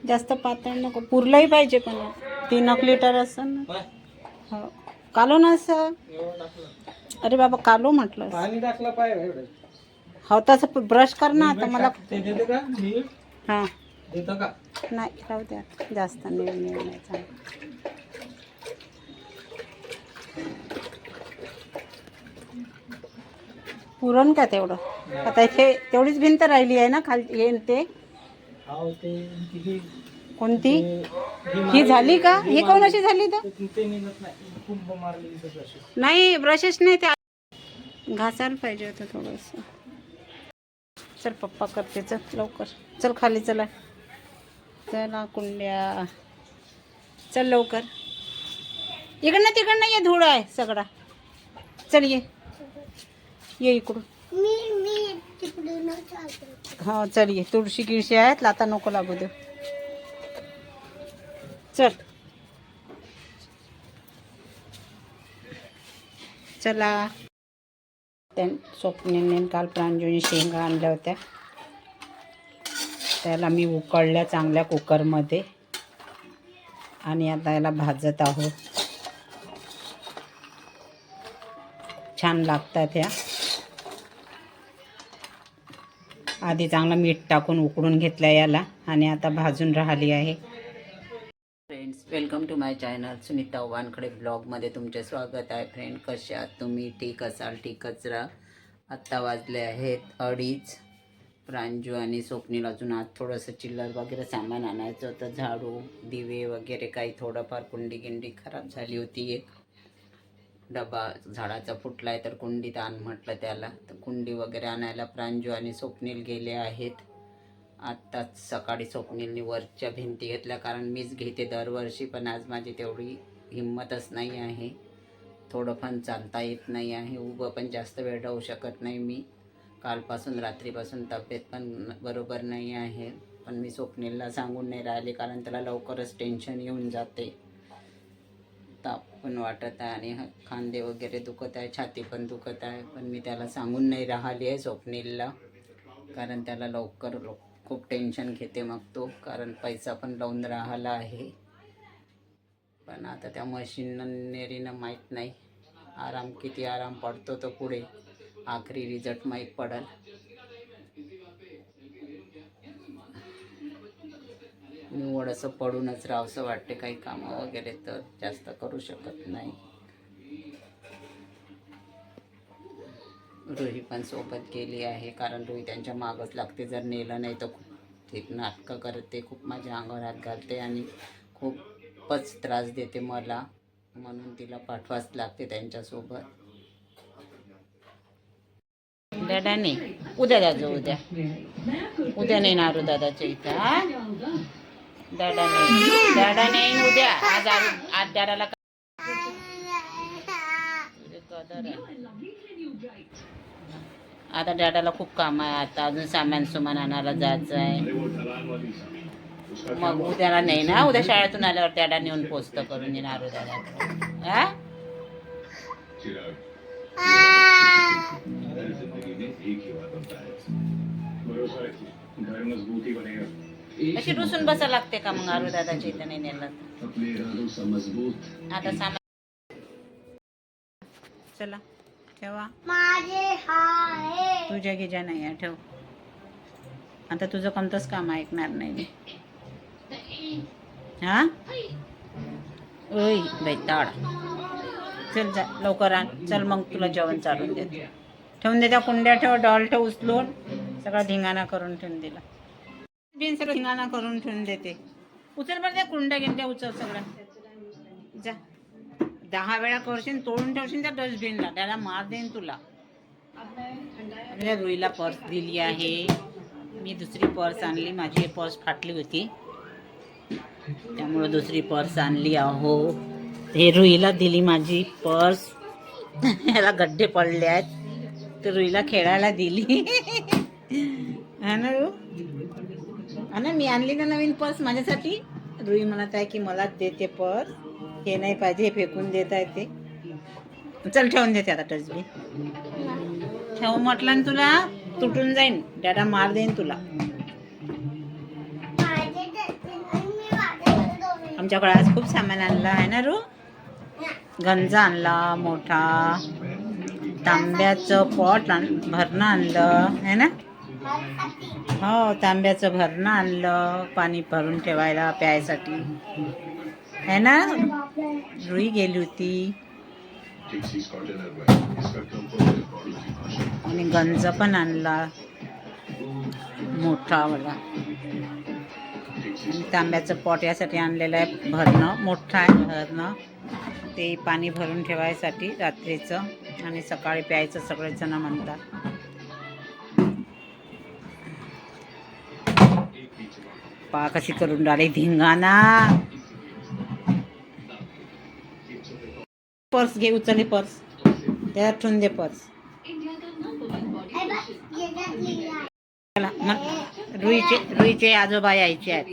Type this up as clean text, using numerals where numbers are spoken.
जास्त पातळ नको, पुरलंही पाहिजे पण 3 लिटर असेल ना. हो कालो ना असं. अरे बाबा कालो म्हटलं पाणी टाकलं पाहिजे. हो तसं ब्रश कर ना आता मला. हां देतो का? नाही राहू द्या, जास्त नीळ नाही चांगलं. पुरण का तेवढं? आता इथे तेवढीच भिंत राहिली आहे ना खाली हे ते. कोणती ही झाली का? ही कोण अशी झाली तर नाही ब्रशेस नाही ते घासायला पाहिजे होतं थोडंसं. चल पप्पा करते, चल लवकर चल खाली. चला चला कुंड्या, चल लवकर. इकडनं तिकडनं ये, धूळ आहे सगळा. चल ये इकडून. हो चल ये, तुळशी गिळशी आहेत, लाता नको लागू दे. चल चला. त्या स्वप्नीने काल प्रांजूने शेंगा आणल्या होत्या, त्याला मी उकळल्या चांगल्या कुकरमध्ये आणि आता याला भाजत आहोत. छान लागतात ह्या. आधी चांगलं मीठ टाकून उकळून घेतलं याला आणि आता भाजून राहिली आहे. Friends, welcome to my channel Sunita Wankhede ब्लॉगमध्ये तुमचे स्वागत आहे. फ्रेंड, कसे आहात तुम्ही? ठीक असाल, ठीकच राहा. आत्ता वाजले आहेत 2:30. प्रांजू आणि स्वप्नील अजून आज थोडंसं चिल्लर वगैरे सामान आणायचं होतं, झाडू दिवे वगैरे काही थोडंफार. कुंडी गिंडी खराब झाली होती, एक डबा झाडाचा फुटलाय तर कुंडीत आण म्हटलं त्याला, तर कुंडी वगैरे आणायला प्रांजू आणि स्वप्नील गेले आहेत. आत्ताच सकाळी स्वप्नीलने वरच्या भिंती घेतल्या, कारण मीच घेते दरवर्षी, पण आज माझी तेवढी हिंमतच नाही आहे. थोडं पण चालता येत नाही आहे, उभं पण जास्त वेळ राहू शकत नाही मी. कालपासून रात्रीपासून तब्येत पण बरोबर नाही आहे, पण मी स्वप्नीलला सांगून नाही राहिले, कारण त्याला लवकरच टेन्शन येऊन जाते. ताप पण वाटत आहे आणि खांदे वगैरे दुखत आहे, छाती पण दुखत आहे, पण मी त्याला सांगून नाही राहिली आहे स्वप्नीलला, कारण त्याला लवकर खूप टेन्शन घेते मग तो, कारण पैसा पण लावून राहिला आहे. पण आता त्या मशिनरीनं माहीत नाही आराम किती आराम पडतो, तो पुढे आखरी रिझल्ट माहीत पडेल. निवड असं पडूनच राहावंसं वाटते, काही कामं वगैरे तर जास्त करू शकत नाही. रुही पण सोबत गेली आहे, कारण रुही त्यांच्या मागच लागते, जर नेलं नाही तर खूप ठीक नाटकं करते, खूप माझ्या अंगावर हात घालते आणि खूपच त्रास देते मला, म्हणून तिला पाठवाच लागते त्यांच्यासोबत. दादाने उद्या जायचं, उद्या नाही नारू दादाच्या इथं. दादा नाही उद्या, आज दादाला आता डॅडाला खूप काम आहे, आता अजून सामान आणायला जायचं आहे. मग उद्याला नाही ना, उद्या शाळेतून आल्यावर डॅडा नेऊन पोचतं करून येणार दादा. अशी रुसून बसा लागते का मग आरू दादाच्या इथं नाही नेलं? आता सामान चला ठेवा, तुझ्या गिजा नाही आहे, ठेव. आता तुझं कोणतंच काम ऐकणार नाही मी. हा ओय बाई ताड, चल जा लवकर आण, चल मग तुला जेवण चालून देते. ठेवून दे त्या कुंड्या, ठेव डॉल ठेव उचलून, सगळा धिंगाणा करून ठेवून दिला. बिन सगळं धिंगाणा करून ठेवून देते. उचल बरं त्या कुंड्या गिंड्या, उचल सगळ्या जा. 10 वेळा करशील, तोडून ठेवशील त्या डस्टबिनला, त्याला मार देईन तुला. रुईला पर्स दिली आहे मी, दुसरी पर्स आणली, माझी पर्स फाटली होती त्यामुळे दुसरी पर्स आणली आहो. हे रुईला दिली माझी पर्स, याला गड्डे पडले आहेत, तर रुईला खेळायला दिली. हा ना रू, हा ना, मी आणली ना नवीन पर्स माझ्यासाठी. रुई म्हणत आहे की मला देते पर्स, हे नाही पाहिजे, हे फेकून देत आहे ते. चल ठेवून देते आता डस्टबिन, ठेव म्हटलं ना तुला, तुटून जाईन, डॅडा मार देईन तुला. आमच्याकडे आज खूप सामान आणलं आहे ना रू. गंज आणला मोठा, तांब्याचं पॉट भरणं आणलं आहे ना. हो, तांब्याचं भरणं आणलं पाणी भरून ठेवायला प्यायसाठी है ना. रुई गेली होती आणि गंज पण आणला मोठा वाला. तांब्याचं पॉट यासाठी आणलेलं आहे, भरणं मोठं आहे भरणं, ते पाणी भरून ठेवायसाठी रात्रीचं आणि सकाळी प्यायचं सगळेच जण म्हणतात. पा कशी करून राहिली धिंगाणा. पर्स घे, उचलली पर्स, त्याला ठेवून दे पर्स. चला मग रुईचे आजोबा यायचे आहेत.